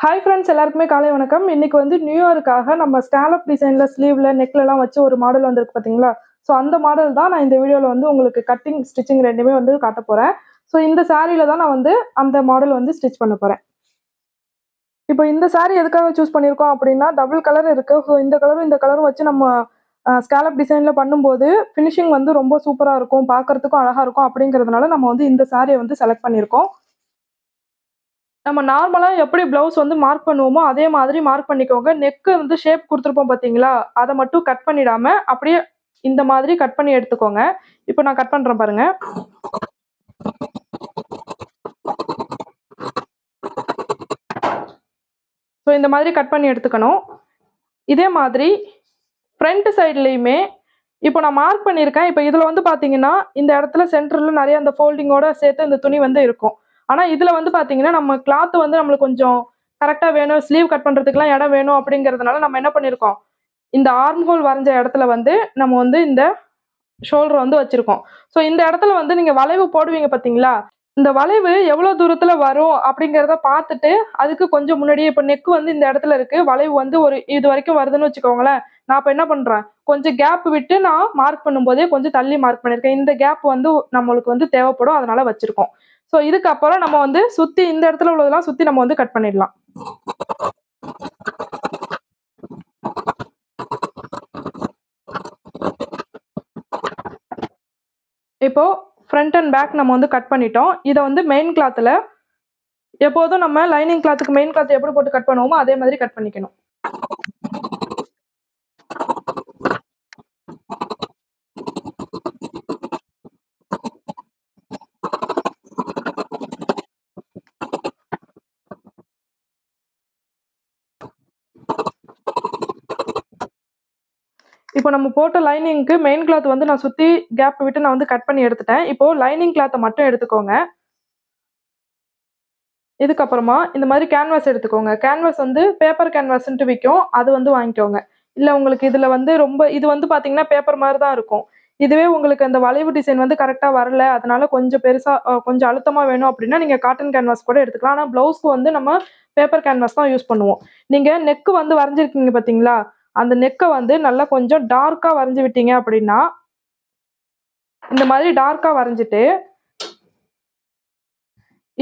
Hi friends, எல்லாருக்குமே காலை வணக்கம். இன்னைக்கு வந்து நியூ இயருக்காக நம்ம ஸ்காலப் டிசைன்ல ஸ்லீவ்ல நெக்லலாம் வச்சு ஒரு மாடல் வந்திருக்கு பார்த்தீங்களா? ஸோ அந்த மாடல் தான் நான் இந்த வீடியோவில் வந்து உங்களுக்கு கட்டிங் ஸ்டிச்சிங் ரெண்டுமே வந்து காட்ட போகிறேன். ஸோ இந்த சாரியில் தான் நான் வந்து அந்த மாடல் வந்து ஸ்டிச் பண்ண போகிறேன். இப்போ இந்த சாரி எதுக்காக சூஸ் பண்ணியிருக்கோம் அப்படின்னா, டபுள் கலர் இருக்கு. ஸோ இந்த கலரும் இந்த கலரும் வச்சு நம்ம ஸ்காலப் டிசைனில் பண்ணும்போது ஃபினிஷிங் வந்து ரொம்ப சூப்பராக இருக்கும், பார்க்கறதுக்கும் அழகாக இருக்கும். அப்படிங்கிறதுனால நம்ம வந்து இந்த சாரியை வந்து செலக்ட் பண்ணியிருக்கோம். நம்ம நார்மலா எப்படி ப்ளவுஸ் வந்து மார்க் பண்ணுவோமோ, அதே மாதிரி மார்க் பண்ணிக்கோங்க. நெக் வந்து ஷேப் குடுத்துருப்போம் பார்த்தீங்களா? அத மட்டும் கட் பண்ணிடாம, அப்படியே இந்த மாதிரி கட் பண்ணி எடுத்துக்கோங்க. இப்போ நான் கட் பண்றேன் பாருங்க. ஸோ இந்த மாதிரி கட் பண்ணி எடுத்துக்கணும். இதே மாதிரி ஃப்ரண்ட் சைட்லயுமே இப்போ நான் மார்க் பண்ணியிருக்கேன். இப்போ இதுல வந்து பார்த்தீங்கன்னா, இந்த இடத்துல சென்டர்ல நெறைய அந்த ஃபோல்டிங்கோட சேர்த்து இந்த துணி வந்து இருக்கும். ஆனா இதுல வந்து பார்த்தீங்கன்னா, நம்ம கிளாத் வந்து நம்மளுக்கு கொஞ்சம் கரெக்ட்டா வேணும். ஸ்லீவ் கட் பண்றதுக்குலாம் இடம் வேணும் அப்படிங்கிறதுனால நம்ம என்ன பண்ணியிருக்கோம், இந்த ஆர்ம் ஹோல் வரைஞ்ச இடத்துல வந்து நம்ம வந்து இந்த ஷோல்டர் வந்து வச்சிருக்கோம். ஸோ இந்த இடத்துல வந்து நீங்க வளைவு போடுவீங்க பார்த்தீங்களா? இந்த வளைவு எவ்வளோ தூரத்துல வரும் அப்படிங்கிறத பார்த்துட்டு, அதுக்கு கொஞ்சம் முன்னாடியே இப்போ நெக் வந்து இந்த இடத்துல இருக்கு. வளைவு வந்து ஒரு இது வரைக்கும் வருதுன்னு வச்சுக்கோங்களேன். நான் இப்ப என்ன பண்றேன், கொஞ்சம் கேப் விட்டு நான் மார்க் பண்ணும்போதே கொஞ்சம் தள்ளி மார்க் பண்ணியிருக்கேன். இந்த கேப் வந்து நம்மளுக்கு வந்து தேவைப்படும். அதனால வச்சிருக்கோம். ஸோ இதுக்கப்புறம் நம்ம வந்து சுத்தி இந்த இடத்துல உள்ளதெல்லாம் சுத்தி நம்ம வந்து கட் பண்ணிடலாம். இப்போ ஃப்ரண்ட் அண்ட் பேக் நம்ம வந்து கட் பண்ணிட்டோம். இத வந்து மெயின் கிளாத்ல எப்போதும் நம்ம லைனிங் கிளாத்துக்கு மெயின் கிளாத் எப்படி போட்டு கட் பண்ணுவோமோ அதே மாதிரி கட் பண்ணிக்கணும். இப்போ நம்ம போட்ட லைனிங்க்கு மெயின் கிளாத் வந்து நான் சுத்தி கேப் விட்டு நான் வந்து கட் பண்ணி எடுத்துட்டேன். இப்போ லைனிங் கிளாத்த மட்டும் எடுத்துக்கோங்க. இதுக்கப்புறமா இந்த மாதிரி கேன்வாஸ் எடுத்துக்கோங்க. கேன்வாஸ் வந்து பேப்பர் கேன்வாஸ்ன்ட்டு விக்கும். அது வந்து வாங்கிக்கோங்க. இல்ல உங்களுக்கு இதுல வந்து ரொம்ப இது வந்து பார்த்தீங்கன்னா பேப்பர் மாரி தான் இருக்கும். இதுவே உங்களுக்கு அந்த வளைவு டிசைன் வந்து கரெக்ட்டா வரல, அதனால கொஞ்சம் பெருசா கொஞ்சம் அழுத்தமா வேணும் அப்படின்னா, நீங்க காட்டன் கேன்வாஸ் கூட எடுத்துக்கலாம். ஆனா ப்ளவுஸ்க்கு வந்து நம்ம பேப்பர் கேன்வாஸ் தான் யூஸ் பண்ணுவோம். நீங்க நெக் வந்து வரைஞ்சிருக்கீங்க பார்த்தீங்களா? அந்த நெக்க வந்து நல்லா கொஞ்சம் டார்க்கா வரைஞ்சு விட்டீங்க அப்படின்னா, இந்த மாதிரி டார்க்கா வரைஞ்சிட்டு,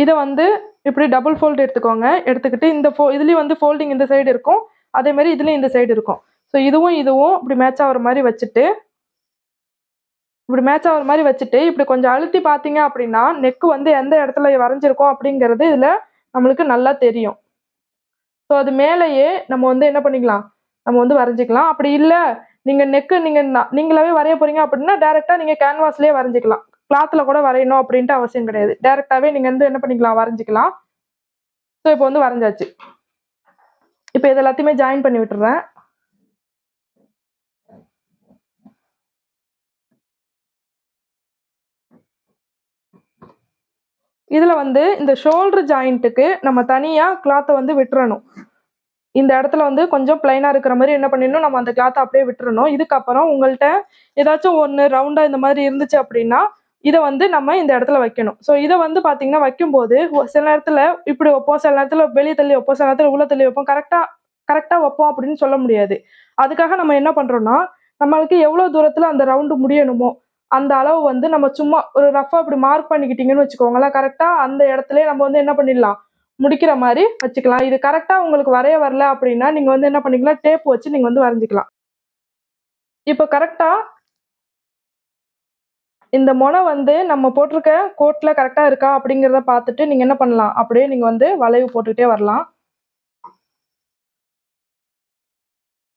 இத வந்து இப்படி டபுள் ஃபோல்ட் எடுத்துக்கோங்க. எடுத்துக்கிட்டு இந்த இதுலயும் வந்து ஃபோல்டிங் இந்த சைடு இருக்கும். அதே மாரி இதுலயும் இந்த சைடு இருக்கும். ஸோ இதுவும் இதுவும் இப்படி மேட்ச் ஆகுற மாரி வச்சுட்டு, இப்படி கொஞ்சம் அழுத்தி பார்த்தீங்க அப்படின்னா, நெக் வந்து எந்த இடத்துல வரைஞ்சிருக்கோம் அப்படிங்கிறது இதுல நம்மளுக்கு நல்லா தெரியும். ஸோ அது மேலேயே நம்ம வந்து என்ன பண்ணிக்கலாம், நம்ம வந்து வரைஞ்சிக்கலாம். அப்படி இல்ல, நீங்க நெக் நீங்களாவே வரைய போறீங்க அப்படின்னா, டைரக்ட்டா நீங்க கேன்வாஸ்லயே வரைஞ்சிக்கலாம். கிளாத்ல கூட வரையணும் அப்படின்ட்டு அவசியம் கிடையாது. டைரக்ட்டாவே நீங்க வந்து என்ன பண்ணிக்கலாம், வரைஞ்சிக்கலாம். ஸோ இப்போ வந்து வரைஞ்சாச்சு. இப்போ இது எல்லாத்தையுமே ஜாயின் பண்ணி விட்டுறேன். இதுல வந்து இந்த ஷோல்டர் ஜாயிண்ட்டுக்கு நம்ம தனியா கிளாத்த வந்து விட்டுறணும். இந்த இடத்துல வந்து கொஞ்சம் பிளைனா இருக்கிற மாதிரி என்ன பண்ணிடணும், நம்ம அந்த கிளாத்தை அப்படியே விட்டுறணும். இதுக்கப்புறம் உங்கள்கிட்ட ஏதாச்சும் ஒன்று ரவுண்டா இந்த மாதிரி இருந்துச்சு அப்படின்னா, இதை வந்து நம்ம இந்த இடத்துல வைக்கணும். ஸோ இதை வந்து பார்த்தீங்கன்னா வைக்கும்போது சில நேரத்தில் இப்படி வைப்போம், சில நேரத்தில் வெளியே தள்ளி வைப்போம், சில நேரத்தில் உள்ள தள்ளி வைப்போம். கரெக்டாக வைப்போம் அப்படின்னு சொல்ல முடியாது. அதுக்காக நம்ம என்ன பண்றோம்னா, நம்மளுக்கு எவ்வளோ தூரத்தில் அந்த ரவுண்டு முடியணுமோ அந்த அளவு வந்து நம்ம சும்மா ஒரு ரஃபா இப்படி மார்க் பண்ணிக்கிட்டீங்கன்னு வச்சுக்கோங்களேன். கரெக்டா அந்த இடத்துலயே நம்ம வந்து என்ன பண்ணிடலாம், முடிக்கிற மாதிரி வச்சுக்கலாம். இது கரெக்டா உங்களுக்கு வரைய வரல அப்படின்னா, நீங்க வந்து என்ன பண்ணிக்கலாம், டேப் வச்சு நீங்க வந்து வரைஞ்சிக்கலாம். இப்போ கரெக்டா இந்த மொனை வந்து நம்ம போட்டிருக்க கோட்ல கரெக்டா இருக்கா அப்படிங்கிறத பார்த்துட்டு நீங்க என்ன பண்ணலாம், அப்படியே நீங்க வந்து வளைவு போட்டுக்கிட்டே வரலாம்.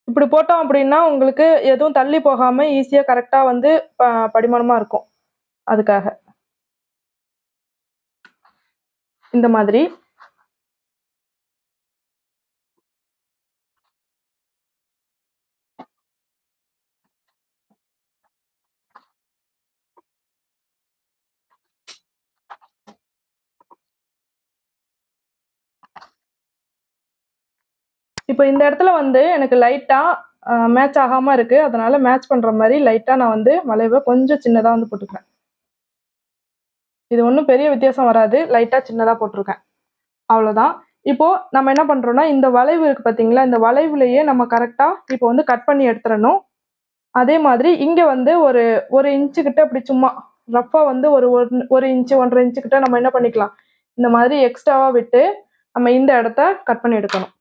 இப்படி போட்டோம் அப்படின்னா உங்களுக்கு எதுவும் தள்ளி போகாம ஈஸியா கரெக்டா வந்து படிமானமா இருக்கும். அதுக்காக இந்த மாதிரி இப்போ இந்த இடத்துல வந்து எனக்கு லைட்டா மேட்ச் ஆகாம இருக்கு. அதனால மேட்ச் பண்ற மாதிரி லைட்டா நான் வந்து வளைவை கொஞ்சம் சின்னதா வந்து போட்டுக்கிறேன். இது ஒன்றும் பெரிய வித்தியாசம் வராது. லைட்டா சின்னதா போட்டிருக்கேன். அவ்வளோதான். இப்போ நம்ம என்ன பண்றோம்னா இந்த வளைவு இருக்கு பார்த்தீங்களா, இந்த வளைவுலயே நம்ம கரெக்டா இப்போ வந்து கட் பண்ணி எடுத்துறணும். அதே மாதிரி இங்க வந்து ஒரு 1 இன்ச்சு கிட்ட இப்படி சும்மா ரஃப்பா வந்து ஒரு 1 இன்ச்சு 1.5 இன்ச்சு கிட்ட நம்ம என்ன பண்ணிக்கலாம், இந்த மாதிரி எக்ஸ்ட்ராவா விட்டு நம்ம இந்த இடத்த கட் பண்ணி எடுக்கணும்.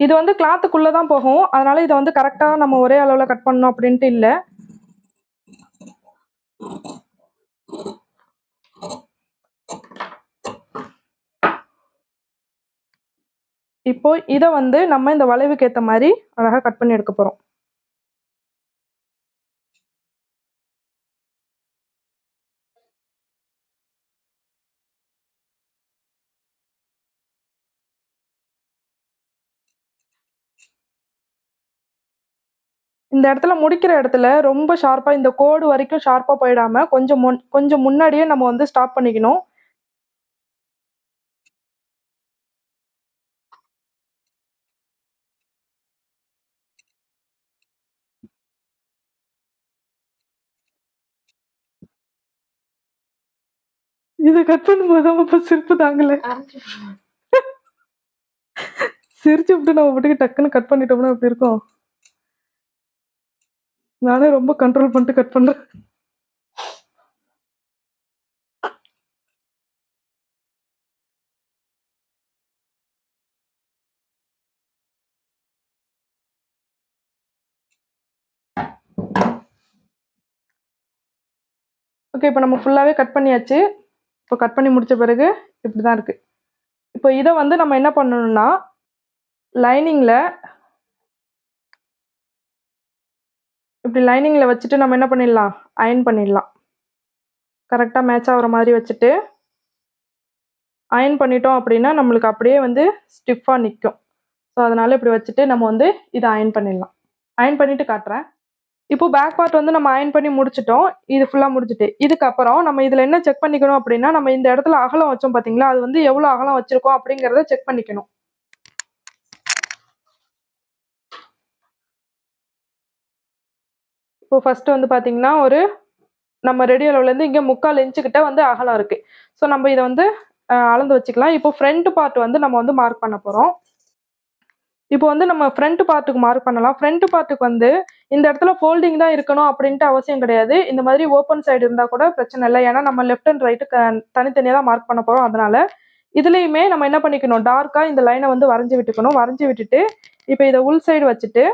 இது வந்து கிளாத்துக்குள்ள தான் போகும். அதனால இதை வந்து கரெக்டா நம்ம ஒரே அளவுல கட் பண்ணணும் அப்படின்ட்டு இல்லை. இப்போ இதை வந்து நம்ம இந்த வளைவுக்கு ஏற்ற மாதிரி அழகா கட் பண்ணி எடுக்க போறோம். இந்த இடத்துல முடிக்கிற இடத்துல ரொம்ப ஷார்ப்பா இந்த கோடு வரைக்கும் ஷார்ப்பா போயிடாம கொஞ்சம் முன்னாடியே நம்ம வந்து ஸ்டாப் பண்ணிக்கணும். இதை கட் பண்ணும்போது அப்ப சிரிப்பு தாங்கல. சிரிச்சு விட்டு நம்ம பாட்டுக்கு டக்குன்னு கட் பண்ணிட்டோம்னா எப்படி இருக்கும்? நானே ரொம்ப கண்ட்ரோல் பண்ணிட்டு கட் பண்றேன். ஓகே, இப்போ நம்ம ஃபுல்லாவே கட் பண்ணியாச்சு. இப்போ கட் பண்ணி முடிச்ச பிறகு இப்படிதான் இருக்கு. இப்போ இதை வந்து நம்ம என்ன பண்ணணும்னா லைனிங்ல இப்படி லைனிங்ல வச்சுட்டு நம்ம என்ன பண்ணிடலாம், அயன் பண்ணிடலாம். கரெக்டா மேட்ச் ஆகுற மாதிரி வச்சுட்டு அயன் பண்ணிட்டோம் அப்படின்னா நம்மளுக்கு அப்படியே வந்து ஸ்டிஃபா நிற்கும். ஸோ அதனால இப்படி வச்சுட்டு நம்ம வந்து இதை அயன் பண்ணிடலாம். அயன் பண்ணிட்டு காட்டுறேன். இப்போ பேக் பார்ட் வந்து நம்ம அயன் பண்ணி முடிச்சிட்டோம். இது ஃபுல்லா முடிஞ்சுட்டு இதுக்கப்புறம் நம்ம இதுல என்ன செக் பண்ணிக்கணும் அப்படின்னா, நம்ம இந்த இடத்துல அகலம் வச்சோம் பாத்தீங்களா, அது வந்து எவ்வளவு அகலம் வச்சிருக்கோம் அப்படிங்கறத செக் பண்ணிக்கணும். இப்போ ஃபர்ஸ்ட் வந்து பாத்தீங்கன்னா நம்ம ரெடி அளவுல இருந்து இங்க 3/4 இன்ச்சு கிட்ட வந்து அகலம் இருக்கு. ஸோ நம்ம இதை வந்து அளந்து வச்சுக்கலாம். இப்போ ஃப்ரண்ட் பார்ட் வந்து நம்ம வந்து மார்க் பண்ண போறோம். இப்போ வந்து நம்ம ஃப்ரண்ட் பார்ட்டுக்கு மார்க் பண்ணலாம். ஃப்ரண்ட் பார்ட்டுக்கு வந்து இந்த இடத்துல ஃபோல்டிங் தான் இருக்கணும் அப்படின்ட்டு அவசியம் கிடையாது. இந்த மாதிரி ஓப்பன் சைடு இருந்தா கூட பிரச்சனை இல்லை. ஏன்னா நம்ம லெஃப்ட் அண்ட் ரைட்டு தனித்தனியாக தான் மார்க் பண்ண போறோம். அதனால இதுலயுமே நம்ம என்ன பண்ணிக்கணும், டார்க்கா இந்த லைனை வந்து வரைஞ்சி விட்டுக்கணும். வரைஞ்சி விட்டுட்டு இப்போ இதை உள் சைடு வச்சுட்டு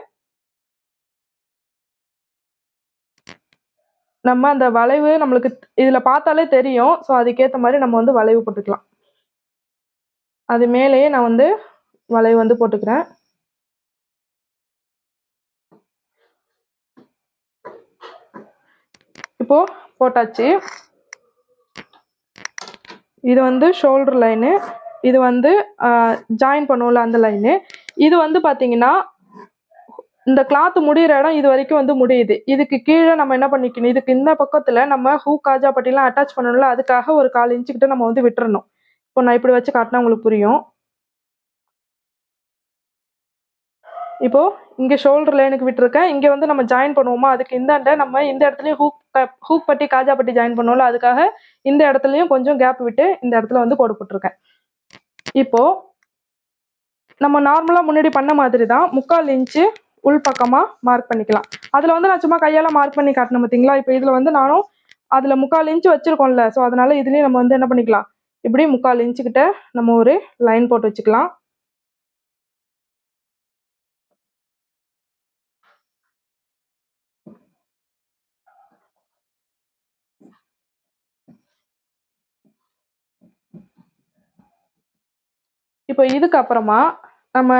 நம்ம அந்த வளைவு நம்மளுக்கு இதுல பார்த்தாலே தெரியும். ஸோ அதுக்கேற்ற மாதிரி நம்ம வந்து வளைவு போட்டுக்கலாம். அது மேலேயே நான் வந்து வளைவு வந்து போட்டுக்கிறேன். இப்போ போட்டாச்சு. இது வந்து ஷோல்டர் லைனு, இது வந்து ஜாயின் பண்ணுவோம்ல அந்த லைனு. இது வந்து பார்த்தீங்கன்னா இந்த கிளாத் முடிகிற இடம் இது வரைக்கும் வந்து முடியுது. இதுக்கு கீழே நம்ம என்ன பண்ணிக்கணும், இதுக்கு இந்த பக்கத்தில் நம்ம ஹூக் காஜா பட்டிலாம் அட்டாச் பண்ணணும்ல, அதுக்காக ஒரு 1/4 இன்ச்சு கிட்ட நம்ம வந்து விட்டுறணும். இப்போ நான் இப்படி வச்சு காட்டினா உங்களுக்கு புரியும். இப்போ இங்கே ஷோல்டர் லைனுக்கு விட்டுருக்கேன். இங்கே வந்து நம்ம ஜாயின் பண்ணுவோமா, அதுக்கு இந்தாண்ட நம்ம இந்த இடத்துலையும் ஹூக் பட்டி காஜா பட்டி ஜாயின் பண்ணுவோம்ல, அதுக்காக இந்த இடத்துலையும் கொஞ்சம் கேப் விட்டு இந்த இடத்துல வந்து கோடு போட்டிருக்கேன். இப்போ நம்ம நார்மலாக முன்னாடி பண்ண மாதிரி தான் 3/4 இன்ச்சு உள் பக்கமாக மார்க் பண்ணிக்கலாம். அதில் வந்து நான் சும்மா கையால் மார்க் பண்ணி காட்டினேன் பார்த்தீங்களா. இப்போ இதில் வந்து நானும் அதில் 3/4 இன்ச்சு வச்சுருக்கோம்ல, ஸோ அதனால இதுலேயும் நம்ம வந்து என்ன பண்ணிக்கலாம், இப்படி 3/4 இன்ச்சு கிட்ட நம்ம ஒரு லைன் போட்டு வச்சுக்கலாம். இப்போ இதுக்கு அப்புறமா நம்ம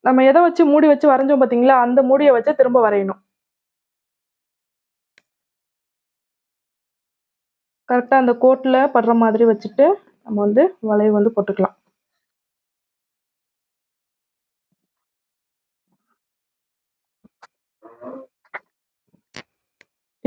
நம்ம எதை வச்சு மூடி வச்சு வரைஞ்சோம் பார்த்தீங்களா, அந்த மூடியை வச்சு திரும்ப வரையணும். கரெக்டாக அந்த கோட்டில் படுற மாதிரி வச்சுட்டு நம்ம வந்து வளைவு வந்து போட்டுக்கலாம்.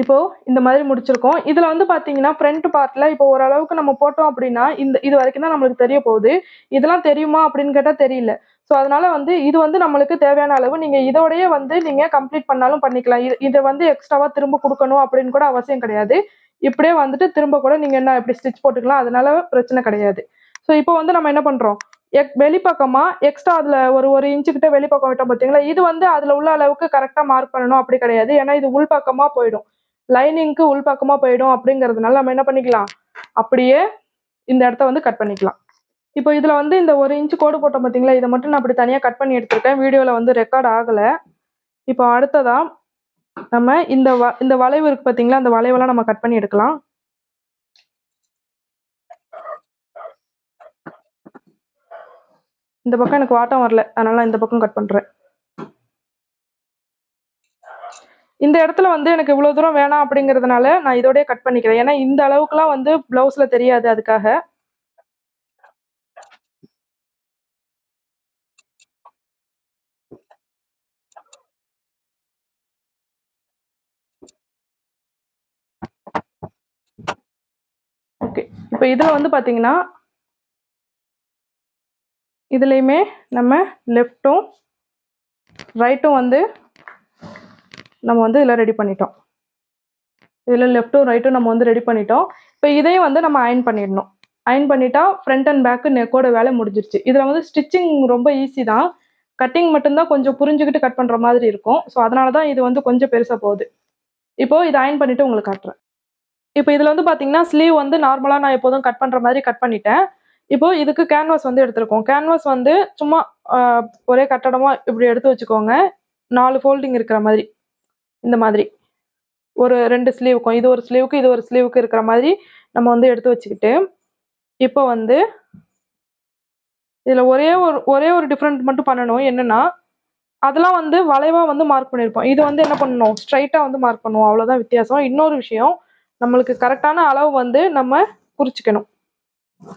இப்போ இந்த மாதிரி முடிச்சிருக்கோம். இதுல வந்து பாத்தீங்கன்னா ஃப்ரண்ட் பார்ட்ல இப்போ ஓரளவுக்கு நம்ம போட்டோம் அப்படின்னா இது வரைக்கும் தான் நம்மளுக்கு தெரிய போகுது. இதெல்லாம் தெரியுமா அப்படின்னு கேட்டா தெரியல. ஸோ அதனால வந்து இது வந்து நம்மளுக்கு தேவையான அளவு. நீங்கள் இதோடயே வந்து நீங்கள் கம்ப்ளீட் பண்ணாலும் பண்ணிக்கலாம். இதை வந்து எக்ஸ்ட்ராவாக திரும்ப கொடுக்கணும் அப்படின்னு கூட அவசியம் கிடையாது. இப்படியே வந்துட்டு திரும்ப கூட நீங்கள் என்ன இப்படி ஸ்டிச் போட்டுக்கலாம். அதனால பிரச்சனை கிடையாது. ஸோ இப்போ வந்து நம்ம என்ன பண்ணுறோம், வெளிப்பக்கமா எக்ஸ்ட்ரா அதில் ஒரு இன்ச்சுக்கிட்ட வெளிப்பக்கம் விட்டோம் பார்த்தீங்களா, இது வந்து அதில் உள்ள அளவுக்கு கரெக்டாக மார்க் பண்ணணும் அப்படி கிடையாது. ஏன்னா இது உள்பக்கமாக போயிடும், லைனிங்க்கு உள்பக்கமாக போயிடும். அப்படிங்கிறதுனால நம்ம என்ன பண்ணிக்கலாம், அப்படியே இந்த இடத்த வந்து கட் பண்ணிக்கலாம். இப்போ இதில் வந்து இந்த 1 இன்ச்சு கோடு போட்டோம் பார்த்தீங்களா, இதை மட்டும் நான் அப்படி தனியாக கட் பண்ணி எடுத்துருக்கேன். வீடியோவில் வந்து ரெக்கார்ட் ஆகலை. இப்போ அடுத்ததான் நம்ம இந்த வளைவு இருக்கு பார்த்தீங்களா, அந்த வளைவெல்லாம் நம்ம கட் பண்ணி எடுக்கலாம். இந்த பக்கம் எனக்கு வாட்டம் வரல, அதனால இந்த பக்கம் கட் பண்ணுறேன். இந்த இடத்துல வந்து எனக்கு இவ்வளோ தூரம் வேணாம் அப்படிங்கிறதுனால நான் இதோடய கட் பண்ணிக்கிறேன். ஏன்னா இந்த அளவுக்குலாம் வந்து ப்ளவுஸில் தெரியாது, அதுக்காக. ஓகே, இப்போ இதில் வந்து பார்த்தீங்கன்னா இதுலேயுமே நம்ம லெஃப்ட்டும் ரைட்டும் வந்து நம்ம வந்து இதில் ரெடி பண்ணிட்டோம். இதில் லெஃப்ட்டும் ரைட்டும் நம்ம வந்து ரெடி பண்ணிட்டோம். இப்போ இதையும் வந்து நம்ம அயன் பண்ணிடணும். அயன் பண்ணிட்டா ஃப்ரண்ட் அண்ட் பேக்கு நெக்கோட வேலை முடிஞ்சிருச்சு. இதில் வந்து ஸ்டிச்சிங் ரொம்ப ஈஸி தான். கட்டிங் மட்டும்தான் கொஞ்சம் புரிஞ்சுக்கிட்டு கட் பண்ணுற மாதிரி இருக்கும். ஸோ அதனால தான் இது வந்து கொஞ்சம் பெருசாக போகுது. இப்போது இதை அயன் பண்ணிவிட்டு உங்களுக்கு காட்டுறேன். இப்போ இதில் வந்து பார்த்தீங்கன்னா ஸ்லீவ் வந்து நார்மலாக நான் எப்போதும் கட் பண்ணுற மாதிரி கட் பண்ணிட்டேன். இப்போது இதுக்கு கேன்வாஸ் வந்து எடுத்துருக்கோம். கேன்வாஸ் வந்து சும்மா ஒரே கட்டடமாக இப்படி எடுத்து வச்சுக்கோங்க. 4 ஃபோல்டிங் இருக்கிற மாதிரி, இந்த மாதிரி ஒரு 2 ஸ்லீவுக்கும், இது ஒரு ஸ்லீவுக்கு இது ஒரு ஸ்லீவுக்கு இருக்கிற மாதிரி நம்ம வந்து எடுத்து வச்சுக்கிட்டு, இப்போ வந்து இதில் ஒரே ஒரு டிஃப்ரெண்ட் மட்டும் பண்ணணும். என்னென்னா, அதெல்லாம் வந்து வளைவாக வந்து மார்க் பண்ணியிருப்போம். இது வந்து என்ன பண்ணணும், ஸ்ட்ரைட்டாக வந்து மார்க் பண்ணுவோம். அவ்வளோதான் வித்தியாசம். இன்னொரு விஷயம், நம்மளுக்கு கரெக்டான அளவு வந்து நம்ம குறிச்சிக்கணும்.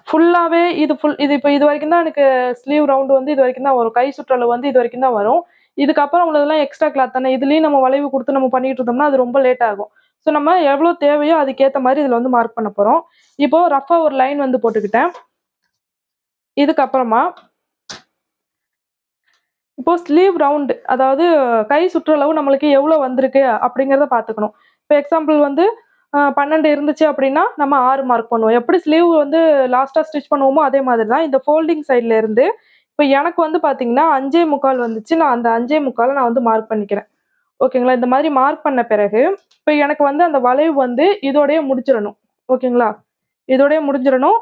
ஃபுல்லாகவே இது இப்போ இது வரைக்கும் தான் எனக்கு ஸ்லீவ் ரவுண்டு வந்து இது வரைக்கும் தான் வரும். கை சுற்றளவு வந்து இது வரைக்கும் தான் வரும். இதுக்கப்புறம் உள்ளதெல்லாம் எக்ஸ்ட்ரா கிளாத் தானே. இதுலேயும் நம்ம வளைவு கொடுத்து நம்ம பண்ணிட்டு இருந்தோம்னா அது ரொம்ப லேட் ஆகும். ஸோ நம்ம எவ்வளோ தேவையோ அதுக்கேற்ற மாதிரி இதில் வந்து மார்க் பண்ண போகிறோம். இப்போது ரஃபாக ஒரு லைன் வந்து போட்டுக்கிட்டேன். இதுக்கப்புறமா இப்போ ஸ்லீவ் ரவுண்டு, அதாவது கை சுற்றளவு நம்மளுக்கு எவ்வளோ வந்திருக்கு அப்படிங்கிறத பார்த்துக்கணும். இப்போ எக்ஸாம்பிள் வந்து 12 இருந்துச்சு அப்படின்னா நம்ம 6 மார்க் பண்ணுவோம். எப்படி ஸ்லீவ் வந்து லாஸ்ட்டாக ஸ்டிச் பண்ணுவோமோ அதே மாதிரி தான் இந்த ஃபோல்டிங் சைடில் இருந்து. இப்போ எனக்கு வந்து பார்த்தீங்கன்னா 5.25 வந்துச்சு. நான் அந்த 5.25 நான் வந்து மார்க் பண்ணிக்கிறேன். ஓகேங்களா. இந்த மாதிரி மார்க் பண்ண பிறகு இப்போ எனக்கு வந்து அந்த வளைவு வந்து இதோடய முடிச்சிடணும். ஓகேங்களா, இதோடய முடிஞ்சிடணும்.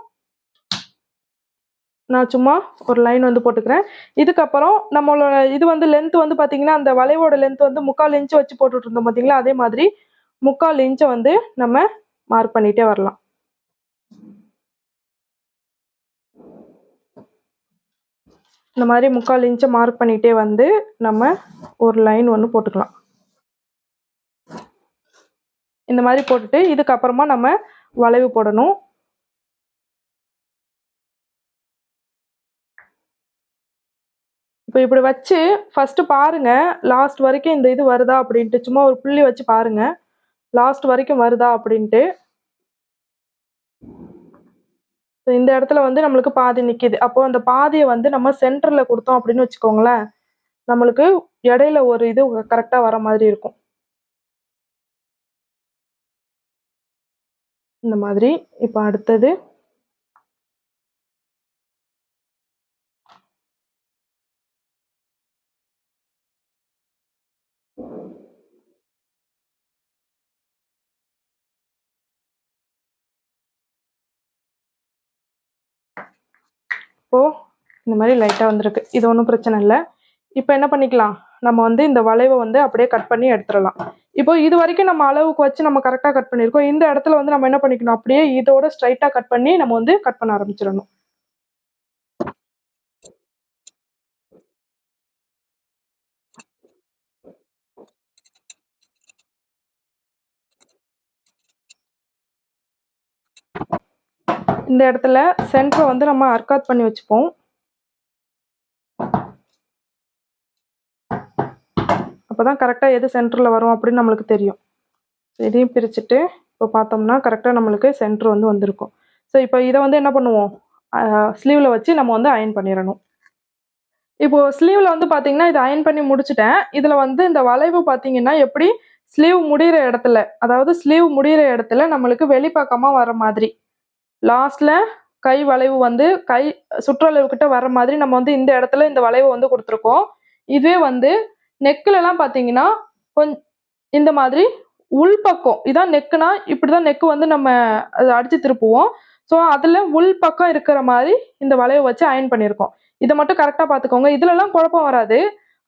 நான் சும்மா ஒரு லைன் வந்து போட்டுக்கிறேன். இதுக்கப்புறம் நம்மளோட இது வந்து லென்த் வந்து பார்த்தீங்கன்னா அந்த வளைவோட லென்த் வந்து 3/4 இன்ச்சு வச்சு போட்டுட்டு இருந்தோம் பார்த்தீங்களா, அதே மாதிரி 3/4 இன்ச்சை வந்து நம்ம மார்க் பண்ணிகிட்டே வரலாம். இந்த மாதிரி 3/4 இன்ச்சை மார்க் பண்ணிகிட்டே வந்து நம்ம ஒரு லைன் ஒன்று போட்டுக்கலாம். இந்த மாதிரி போட்டுட்டு இதுக்கப்புறமா நம்ம வளைவு போடணும். இப்போ இப்படி வச்சு ஃபஸ்ட்டு பாருங்கள் லாஸ்ட் வரைக்கும் இந்த இது வருதா அப்படின்ட்டு. சும்மா ஒரு புள்ளி வச்சு பாருங்கள் லாஸ்ட் வரைக்கும் வருதா அப்படின்ட்டு. இந்த இடத்துல வந்து நம்மளுக்கு பாதி நிற்கிது. அப்போது அந்த பாதியை வந்து நம்ம சென்டரில் கொடுத்தோம் அப்படின்னு வச்சுக்கோங்களேன், நம்மளுக்கு இடையில ஒரு இது கரெக்டாக வர மாதிரி இருக்கும். இந்த மாதிரி. இப்போ அடுத்தது இப்போது இந்த மாதிரி லைட்டாக வந்திருக்கு. இது ஒன்றும் பிரச்சனை இல்லை. இப்போ என்ன பண்ணிக்கலாம், நம்ம வந்து இந்த வளைவை வந்து அப்படியே கட் பண்ணி எடுத்துடலாம். இப்போ இது வரைக்கும் நம்ம அளவுக்கு வச்சு நம்ம கரெக்டாக கட் பண்ணியிருக்கோம். இந்த இடத்துல வந்து நம்ம என்ன பண்ணிக்கணும், அப்படியே இதோட ஸ்ட்ரைட்டாக கட் பண்ணி நம்ம வந்து கட் பண்ண ஆரம்பிச்சிடணும். இந்த இடத்துல சென்டரை வந்து நம்ம அர்க்காத் பண்ணி வச்சுப்போம். அப்போ தான் கரெக்டாக எது சென்டரில் வரும் அப்படின்னு நம்மளுக்கு தெரியும். இதையும் பிரிச்சுட்டு இப்போ பார்த்தோம்னா கரெக்டாக நம்மளுக்கு சென்டர் வந்து வந்திருக்கும். ஸோ இப்போ இதை வந்து என்ன பண்ணுவோம், ஸ்லீவில் வச்சு நம்ம வந்து அயன் பண்ணிடணும். இப்போ ஸ்லீவ்ல வந்து பார்த்தீங்கன்னா, இத அயர்ன் பண்ணி முடிச்சுட்டேன். இதுல வந்து இந்த வளைவு பார்த்தீங்கன்னா, எப்படி ஸ்லீவ் முடியிற இடத்துல, அதாவது ஸ்லீவ் முடியிற இடத்துல நம்மளுக்கு வெளிப்பக்கமா வர மாதிரி. லாஸ்ட்ல கை வளைவு வந்து கை சுற்றளவு கிட்ட வர மாதிரி நம்ம வந்து இந்த இடத்துல இந்த வளைவு வந்து குடுத்துருக்கோம். இதுவே வந்து நெக்லலாம் பார்த்தீங்கன்னா, கொஞ் இந்த மாதிரி உள்பக்கம் இதான் நெக்குனா, இப்படிதான் நெக் வந்து நம்ம அத அடிச்சு திருப்புவோம். ஸோ, அதுல உள்பக்கம் இருக்கிற மாரி இந்த வளைவு வச்சு அயர்ன் பண்ணியிருக்கோம். இத மட்டும் கரெக்ட்டா பார்த்துக்கோங்க. இதுலலாம் குழப்பம் வராது.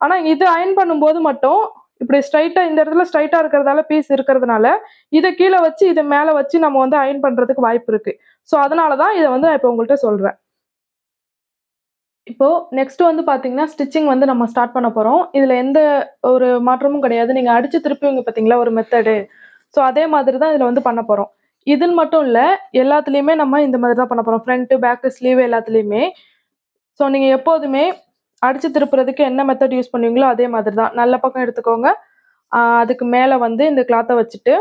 ஆனா இது அயர்ன் பண்ணும்போது மட்டும் இப்படி ஸ்ட்ரைட்டா இந்த இடத்துல ஸ்ட்ரைட்டா இருக்கிறதால பீஸ் இருக்கிறதுனால, இத கீழ வச்சு, இத மேல வச்சு நம்ம வந்து அயர்ன் பண்றதுக்கு வாய்ப்பு இருக்கு. ஸோ, அதனால தான் இத வந்து நான் இப்ப உங்கள்ட்ட சொல்றேன். இப்போ நெக்ஸ்ட் வந்து பார்த்தீங்கன்னா, ஸ்டிச்சிங் வந்து நம்ம ஸ்டார்ட் பண்ண போறோம். இதுல எந்த ஒரு மாற்றமும் கிடையாது. நீங்க அடிச்சு திருப்புவீங்க பார்த்தீங்களா, ஒரு மெத்தடு. ஸோ, அதே மாதிரி தான் இதுல வந்து பண்ண போறோம். இதுன்னு மட்டும் இல்ல, எல்லாத்துலயுமே நம்ம இந்த மாதிரி தான் பண்ண போறோம். ஃப்ரண்ட், பேக், ஸ்லீவ் எல்லாத்துலயுமே. ஸோ, நீங்க எப்போதுமே அடிச்சு திருப்புறதுக்கு என்ன மெத்தட் யூஸ் பண்ணுவீங்களோ, அதே மாதிரி தான். நல்ல பக்கம் எடுத்துக்கோங்க. அதுக்கு மேல வந்து இந்த கிளாத்த வச்சுட்டு,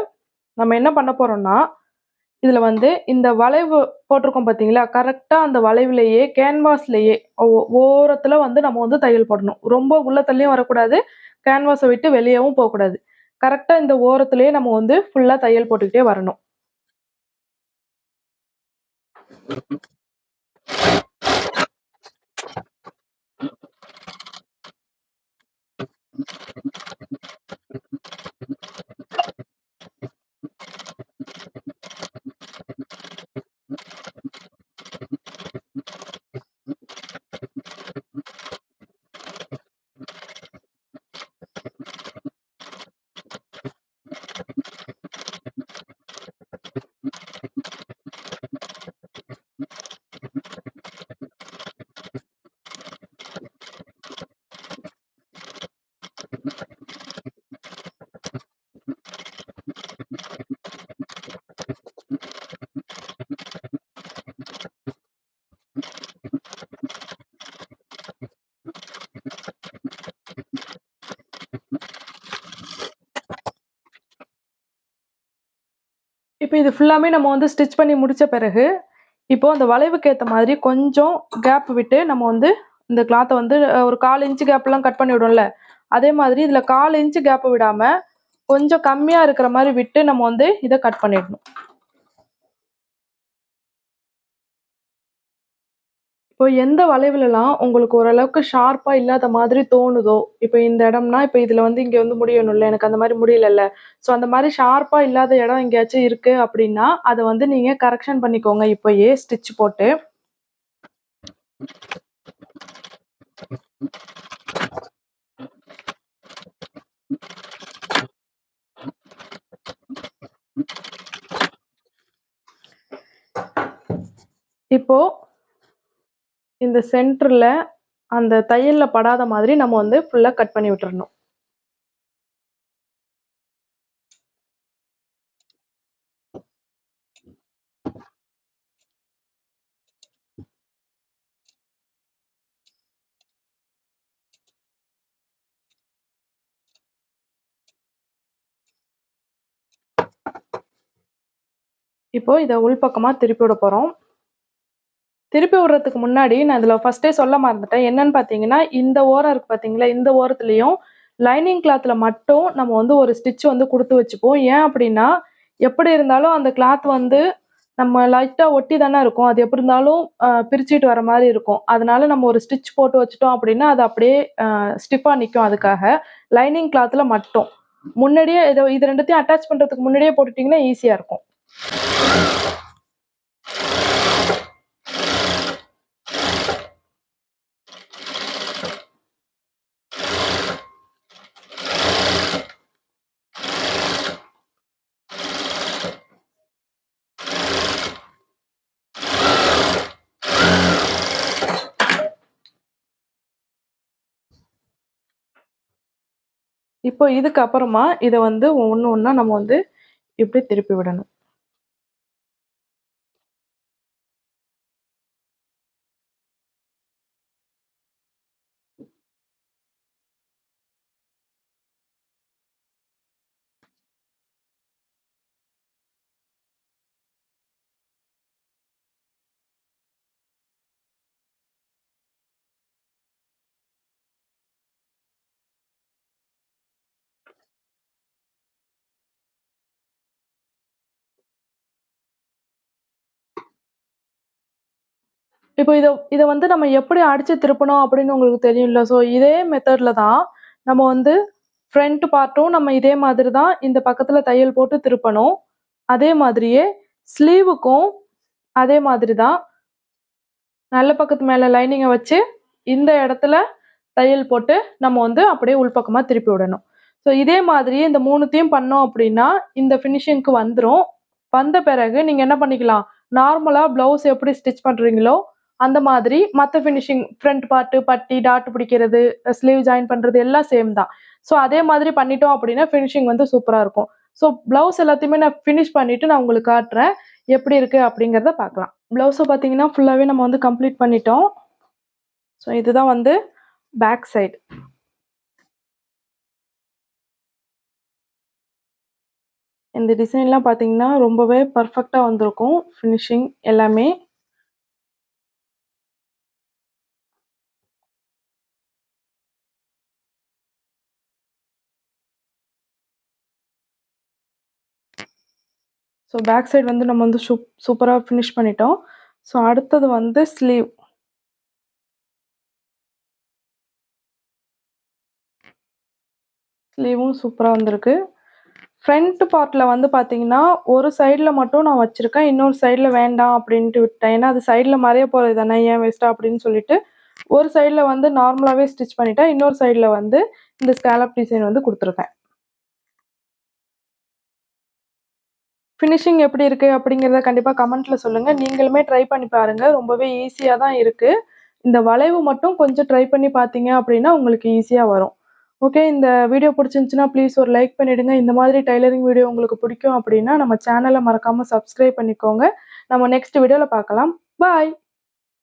நம்ம என்ன பண்ண போறோம்னா, இதுல வந்து இந்த வளைவு போட்டிருக்கோம் பார்த்தீங்களா, கரெக்ட்டா அந்த வளைவுலயே, கேன்வாஸ்லயே ஓரத்துல வந்து நம்ம வந்து தையல் போடணும். ரொம்ப உள்ள தள்ளியும் வரக்கூடாது. கேன்வாஸ விட்டு வெளியவும் போக்கூடாது. கரெக்ட்டா இந்த ஓரத்திலேயே நம்ம வந்து ஃபுல்லா தையல் போட்டுக்கிட்டே வரணும். இப்ப இது ஃபுல்லாமே நம்ம வந்து ஸ்டிச் பண்ணி முடிச்ச பிறகு, இப்போ அந்த வளைவுக்கு ஏத்த மாதிரி கொஞ்சம் கேப் விட்டு நம்ம வந்து இந்த கிளாத்த வந்து ஒரு 1/4 இன்ச் கேப்லாம் கட் பண்ணி விடுவோம்ல, அதே மாதிரி இதுல 1/4 இன்ச் கேப் விடாம, கொஞ்சம் கம்மியா இருக்கிற மாரி விட்டு நம்ம வந்து இத கட் பண்ணிடணும். இப்போ எந்த வளைவுலலாம் உங்களுக்கு ஓரளவுக்கு ஷார்ப்பா இல்லாத மாதிரி தோணுதோ, இப்ப இந்த இடம்னா, இப்ப இதுல வந்து இங்க வந்து முடியணும்ல, எனக்கு அந்த மாரி முடியலல்ல. ஸோ அந்த மாரி ஷார்ப்பா இல்லாத இடம் எங்கேயாச்சும் இருக்கு அப்டின்னா, அத வந்து நீங்க கரெக்ஷன் பண்ணிக்கோங்க இப்பயே ஸ்டிச் போட்டு. இப்போ இந்த சென்டர்ல அந்த தையல்ல படாத மாதிரி நம்ம வந்து ஃபுல்லா கட் பண்ணி விட்டுறணும். இப்போ இத உள்பக்கமா திருப்பி விட போறோம். திருப்பி விடுறதுக்கு முன்னாடி நான் இதுல ஃபர்ஸ்ட்டே சொல்ல மறந்துட்டேன். என்னன்னு பார்த்தீங்கன்னா, இந்த ஓரம் இருக்கு பார்த்தீங்களா, இந்த ஓரத்துலயும் லைனிங் கிளாத்ல மட்டும் நம்ம வந்து ஒரு ஸ்டிச் வந்து குடுத்து வச்சுப்போம். ஏன் அப்டின்னா, எப்படி இருந்தாலும் அந்த கிளாத் வந்து நம்ம லைட்டா ஒட்டி தானே இருக்கும். அது எப்படி இருந்தாலும் பிரிச்சுட்டு வர மாரி இருக்கும். அதனால நம்ம ஒரு ஸ்டிச் போட்டு வச்சுட்டோம் அப்டின்னா, அது அப்படியே ஸ்டிஃப்பா நிக்கும் அதுக்காக. லைனிங் கிளாத்ல மட்டும். முன்னாடியே இது 2த்தையும் அட்டாச் பண்றதுக்கு முன்னாடியே போட்டுட்டீங்கன்னா ஈஸியா இருக்கும். இப்போ இதுக்கு அப்புறமா இத வந்து ஒண்ணு ஒண்ணா நம்ம வந்து இப்டி திருப்பி விடணும். இப்போ இத வந்து நம்ம எப்படி அடிச்சு திருப்பணும் அப்படின்னு உங்களுக்கு தெரியும்ல. ஸோ இதே மெத்தட்ல தான் நம்ம வந்து ஃப்ரண்ட் பார்ட்டும் நம்ம இதே மாதிரி தான் இந்த பக்கத்துல தையல் போட்டு திருப்பணும். அதே மாதிரியே ஸ்லீவுக்கும் அதே மாதிரி தான். நல்ல பக்கத்து மேல லைனிங்க வச்சு இந்த இடத்துல தையல் போட்டு நம்ம வந்து அப்படியே உள்பக்கமா திருப்பி விடணும். ஸோ இதே மாதிரியே இந்த 3த்தையும் பண்ணோம் அப்படின்னா, இந்த ஃபினிஷிங்க்கு வந்துரும். வந்த பிறகு நீங்க என்ன பண்ணிக்கலாம், நார்மலா ப்ளவுஸ் எப்படி ஸ்டிச் பண்றீங்களோ, அந்த மாதிரி மத்த ஃபினிஷிங் ஃப்ரண்ட் பார்ட்டு, பட்டி, டாட் பிடிக்கிறது, ஸ்லீவ் ஜாயின் பண்றது எல்லாம் சேம் தான். ஸோ அதே மாதிரி பண்ணிட்டோம் அப்படின்னா, ஃபினிஷிங் வந்து சூப்பரா இருக்கும். ஸோ ப்ளவுஸ் எல்லாத்தையுமே நான் ஃபினிஷ் பண்ணிட்டு நான் உங்களுக்கு காட்டுறேன். எப்படி இருக்கு அப்படிங்கிறத பார்க்கலாம். ப்ளவுஸ பார்த்தீங்கன்னா, ஃபுல்லாவே நம்ம வந்து கம்ப்ளீட் பண்ணிட்டோம். ஸோ இதுதான் வந்து பேக் சைடு. இந்த டிசைன்லாம் பார்த்தீங்கன்னா, ரொம்பவே பெர்ஃபெக்ட்டா வந்திருக்கும். ஃபினிஷிங் எல்லாமே. ஸோ பேக் சைடு வந்து நம்ம வந்து சூப்பரா ஃபினிஷ் பண்ணிட்டோம். ஸோ அடுத்தது வந்து ஸ்லீவ். ஸ்லீவும் சூப்பரா வந்திருக்கு. ஃப்ரண்ட் பார்ட்ல வந்து பார்த்தீங்கன்னா, ஒரு சைடுல மட்டும் நான் வச்சிருக்கேன். இன்னொரு சைடுல வேண்டாம் அப்படின்ட்டு விட்டேன். ஏன்னா, அது சைடுல மறைய போறது தானே, ஏன் வேஸ்ட்டா அப்படின்னு சொல்லிட்டு, ஒரு சைடுல வந்து நார்மலாவே ஸ்டிச் பண்ணிட்டேன். இன்னொரு சைடுல வந்து இந்த ஸ்காலப் டிசைன் வந்து குடுத்துருக்கேன். ஃபினிஷிங் எப்படி இருக்கு அப்படிங்கிறத கண்டிப்பா கமெண்ட்ல சொல்லுங்க. நீங்களுமே ட்ரை பண்ணி பாருங்க. ரொம்பவே ஈஸியா தான் இருக்கு. இந்த வளைவு மட்டும் கொஞ்சம் ட்ரை பண்ணி பார்த்தீங்க அப்படின்னா, உங்களுக்கு ஈஸியா வரும். ஓகே. இந்த வீடியோ பிடிச்சிருந்துச்சுன்னா, ப்ளீஸ் ஒரு லைக் பண்ணிடுங்க. இந்த மாதிரி டைலரிங் வீடியோ உங்களுக்கு பிடிக்கும் அப்படின்னா, நம்ம சேனல மறக்காம சப்ஸ்கிரைப் பண்ணிக்கோங்க. நம்ம நெக்ஸ்ட் வீடியோல பார்க்கலாம். பாய்.